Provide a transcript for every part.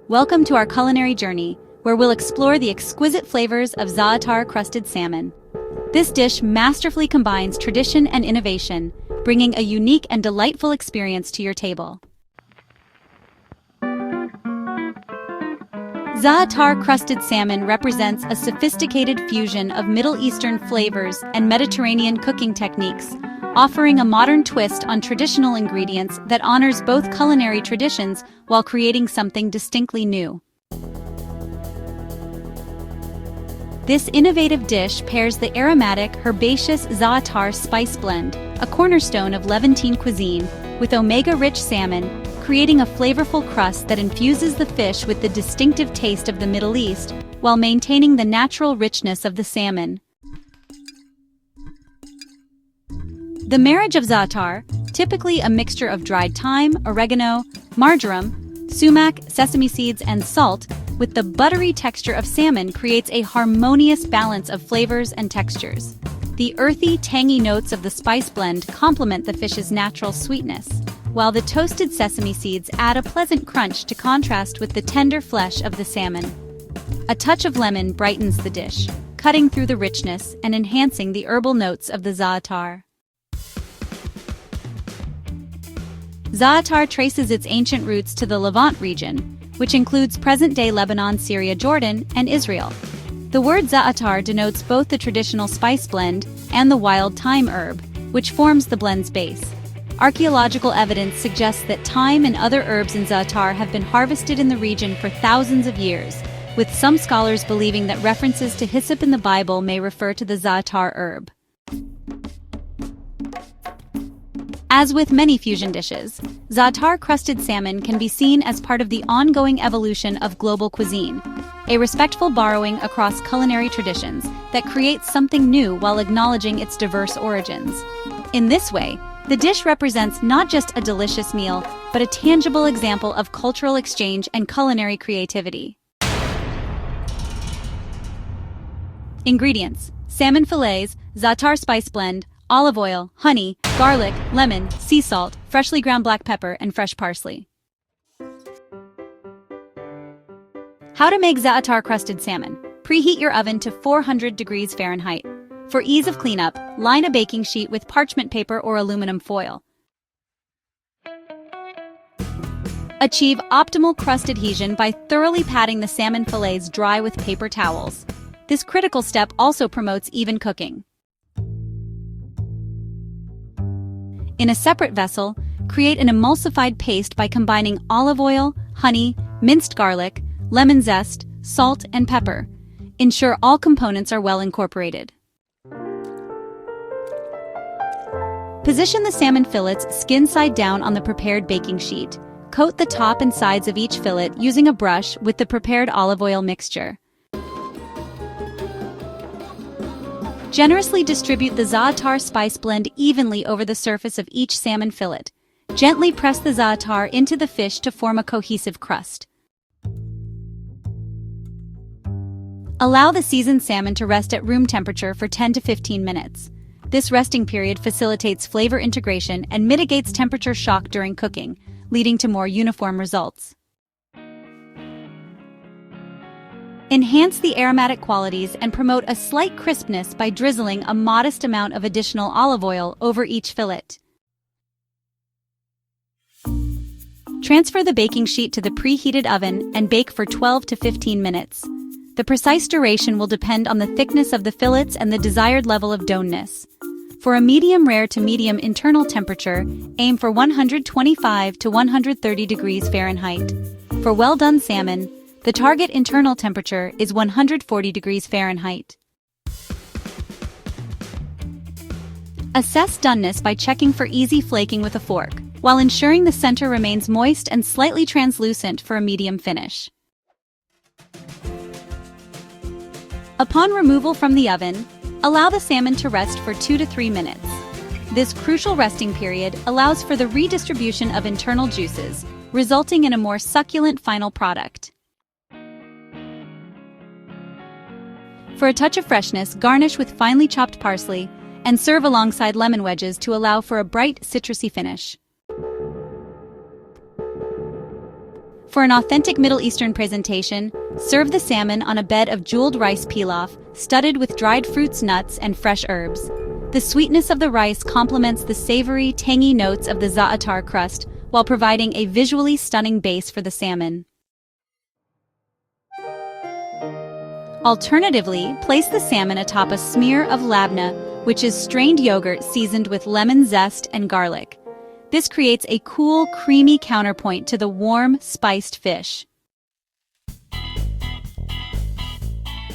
Welcome to our culinary journey, where we'll explore the exquisite flavors of Za'atar Crusted Salmon. This dish masterfully combines tradition and innovation, bringing a unique and delightful experience to your table. Za'atar Crusted Salmon represents a sophisticated fusion of Middle Eastern flavors and Mediterranean cooking techniques, offering a modern twist on traditional ingredients that honors both culinary traditions while creating something distinctly new. This innovative dish pairs the aromatic, herbaceous za'atar spice blend, a cornerstone of Levantine cuisine, with omega-rich salmon, creating a flavorful crust that infuses the fish with the distinctive taste of the Middle East while maintaining the natural richness of the salmon. The marriage of za'atar, typically a mixture of dried thyme, oregano, marjoram, sumac, sesame seeds, and salt, with the buttery texture of salmon creates a harmonious balance of flavors and textures. The earthy, tangy notes of the spice blend complement the fish's natural sweetness, while the toasted sesame seeds add a pleasant crunch to contrast with the tender flesh of the salmon. A touch of lemon brightens the dish, cutting through the richness and enhancing the herbal notes of the za'atar. Za'atar traces its ancient roots to the Levant region, which includes present-day Lebanon, Syria, Jordan, and Israel. The word za'atar denotes both the traditional spice blend and the wild thyme herb, which forms the blend's base. Archaeological evidence suggests that thyme and other herbs in za'atar have been harvested in the region for thousands of years, with some scholars believing that references to hyssop in the Bible may refer to the za'atar herb. As with many fusion dishes, Za'atar Crusted Salmon can be seen as part of the ongoing evolution of global cuisine, a respectful borrowing across culinary traditions that creates something new while acknowledging its diverse origins. In this way, the dish represents not just a delicious meal, but a tangible example of cultural exchange and culinary creativity. Ingredients: salmon fillets, za'atar spice blend, olive oil, honey, garlic, lemon, sea salt, freshly ground black pepper, and fresh parsley. How to make Za'atar Crusted Salmon. Preheat your oven to 400 degrees Fahrenheit. For ease of cleanup, line a baking sheet with parchment paper or aluminum foil. Achieve optimal crust adhesion by thoroughly patting the salmon fillets dry with paper towels. This critical step also promotes even cooking. In a separate vessel, create an emulsified paste by combining olive oil, honey, minced garlic, lemon zest, salt, and pepper. Ensure all components are well incorporated. Position the salmon fillets skin side down on the prepared baking sheet. Coat the top and sides of each fillet using a brush with the prepared olive oil mixture. Generously distribute the za'atar spice blend evenly over the surface of each salmon fillet. Gently press the za'atar into the fish to form a cohesive crust. Allow the seasoned salmon to rest at room temperature for 10 to 15 minutes. This resting period facilitates flavor integration and mitigates temperature shock during cooking, leading to more uniform results. Enhance the aromatic qualities and promote a slight crispness by drizzling a modest amount of additional olive oil over each fillet. Transfer the baking sheet to the preheated oven and bake for 12 to 15 minutes. The precise duration will depend on the thickness of the fillets and the desired level of doneness. For a medium rare to medium internal temperature, aim for 125 to 130 degrees Fahrenheit. For well-done salmon, the target internal temperature is 140 degrees Fahrenheit. Assess doneness by checking for easy flaking with a fork, while ensuring the center remains moist and slightly translucent for a medium finish. Upon removal from the oven, allow the salmon to rest for 2 to 3 minutes. This crucial resting period allows for the redistribution of internal juices, resulting in a more succulent final product. For a touch of freshness, garnish with finely chopped parsley and serve alongside lemon wedges to allow for a bright, citrusy finish. For an authentic Middle Eastern presentation, serve the salmon on a bed of jeweled rice pilaf, studded with dried fruits, nuts, and fresh herbs. The sweetness of the rice complements the savory, tangy notes of the za'atar crust, while providing a visually stunning base for the salmon. Alternatively, place the salmon atop a smear of labna, which is strained yogurt seasoned with lemon zest and garlic. This creates a cool, creamy counterpoint to the warm, spiced fish.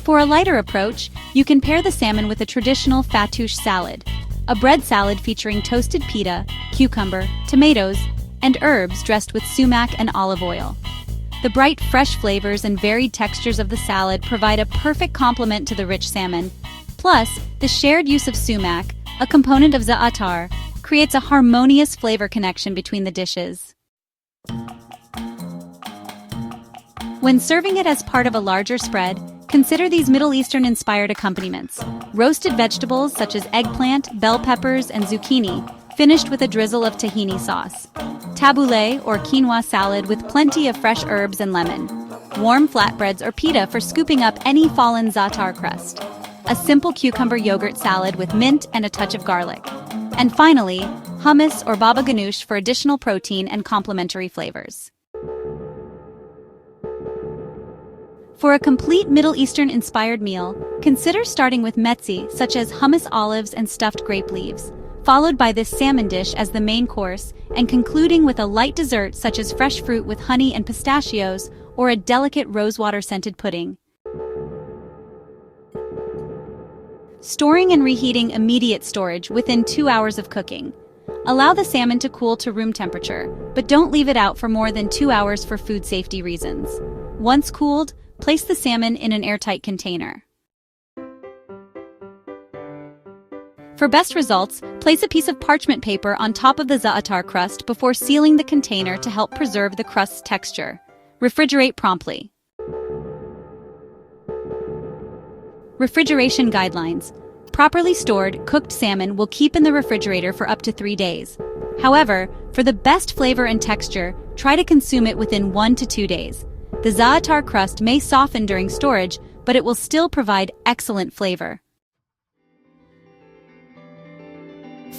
For a lighter approach, you can pair the salmon with a traditional fattoush salad, a bread salad featuring toasted pita, cucumber, tomatoes, and herbs dressed with sumac and olive oil. The bright, fresh flavors and varied textures of the salad provide a perfect complement to the rich salmon. Plus, the shared use of sumac, a component of za'atar, creates a harmonious flavor connection between the dishes. When serving it as part of a larger spread, consider these Middle Eastern-inspired accompaniments: roasted vegetables such as eggplant, bell peppers, and zucchini, finished with a drizzle of tahini sauce; tabbouleh or quinoa salad with plenty of fresh herbs and lemon; warm flatbreads or pita for scooping up any fallen za'atar crust; a simple cucumber yogurt salad with mint and a touch of garlic; and finally, hummus or baba ganoush for additional protein and complementary flavors. For a complete Middle Eastern-inspired meal, consider starting with mezzi, such as hummus olives and stuffed grape leaves, followed by this salmon dish as the main course, and concluding with a light dessert such as fresh fruit with honey and pistachios, or a delicate rosewater-scented pudding. Storing and reheating immediate storage within 2 hours of cooking. Allow the salmon to cool to room temperature, but don't leave it out for more than 2 hours for food safety reasons. Once cooled, place the salmon in an airtight container. For best results, place a piece of parchment paper on top of the za'atar crust before sealing the container to help preserve the crust's texture. Refrigerate promptly. Refrigeration guidelines. Properly stored, cooked salmon will keep in the refrigerator for up to 3 days. However, for the best flavor and texture, try to consume it within 1 to 2 days. The za'atar crust may soften during storage, but it will still provide excellent flavor.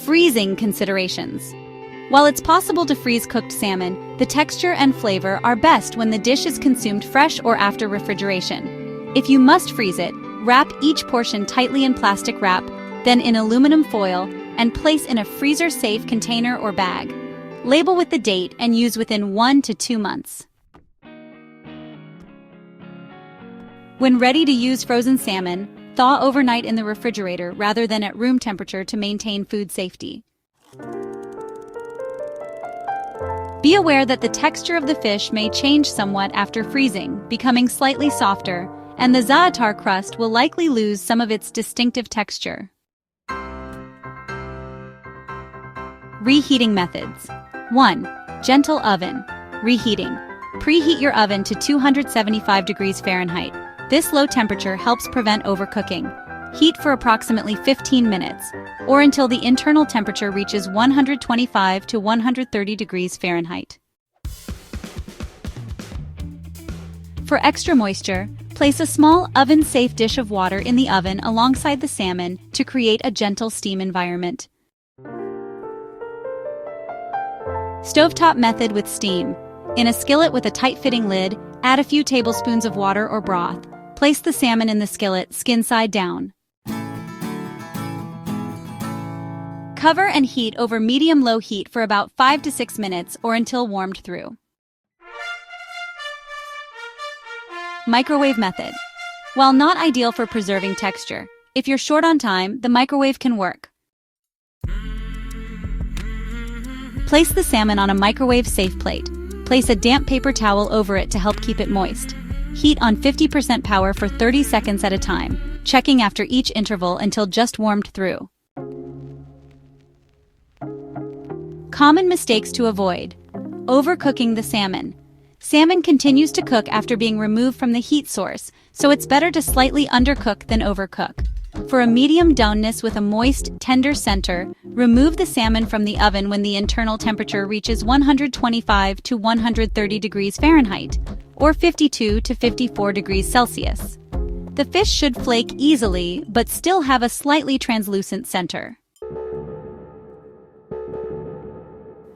Freezing considerations. While it's possible to freeze cooked salmon, the texture and flavor are best when the dish is consumed fresh or after refrigeration. If you must freeze it, wrap each portion tightly in plastic wrap, then in aluminum foil, and place in a freezer-safe container or bag. Label with the date and use within 1 to 2 months. When ready to use frozen salmon, thaw overnight in the refrigerator rather than at room temperature to maintain food safety. Be aware that the texture of the fish may change somewhat after freezing, becoming slightly softer, and the za'atar crust will likely lose some of its distinctive texture. Reheating methods. 1. Gentle oven. Reheating. Preheat your oven to 275 degrees Fahrenheit. This low temperature helps prevent overcooking. Heat for approximately 15 minutes, or until the internal temperature reaches 125 to 130 degrees Fahrenheit. For extra moisture, place a small oven-safe dish of water in the oven alongside the salmon to create a gentle steam environment. Stovetop method with steam. In a skillet with a tight-fitting lid, add a few tablespoons of water or broth. Place the salmon in the skillet, skin side down. Cover and heat over medium-low heat for about 5 to 6 minutes or until warmed through. Microwave method. While not ideal for preserving texture, if you're short on time, the microwave can work. Place the salmon on a microwave-safe plate. Place a damp paper towel over it to help keep it moist. Heat on 50% power for 30 seconds at a time, checking after each interval until just warmed through. Common mistakes to avoid. Overcooking the salmon. Salmon continues to cook after being removed from the heat source, so it's better to slightly undercook than overcook. For a medium doneness with a moist, tender center, remove the salmon from the oven when the internal temperature reaches 125 to 130 degrees Fahrenheit, or 52 to 54 degrees Celsius. The fish should flake easily, but still have a slightly translucent center.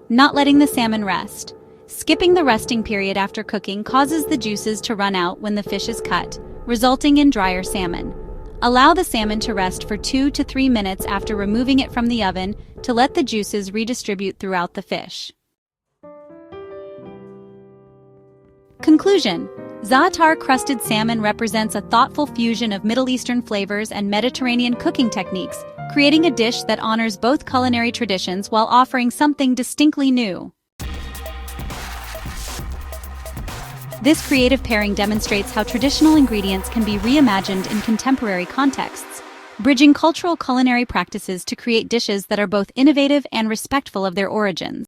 Not letting the salmon rest. Skipping the resting period after cooking causes the juices to run out when the fish is cut, resulting in drier salmon. Allow the salmon to rest for 2 to 3 minutes after removing it from the oven to let the juices redistribute throughout the fish. Conclusion: Za'atar Crusted Salmon represents a thoughtful fusion of Middle Eastern flavors and Mediterranean cooking techniques, creating a dish that honors both culinary traditions while offering something distinctly new. This creative pairing demonstrates how traditional ingredients can be reimagined in contemporary contexts, bridging cultural culinary practices to create dishes that are both innovative and respectful of their origins.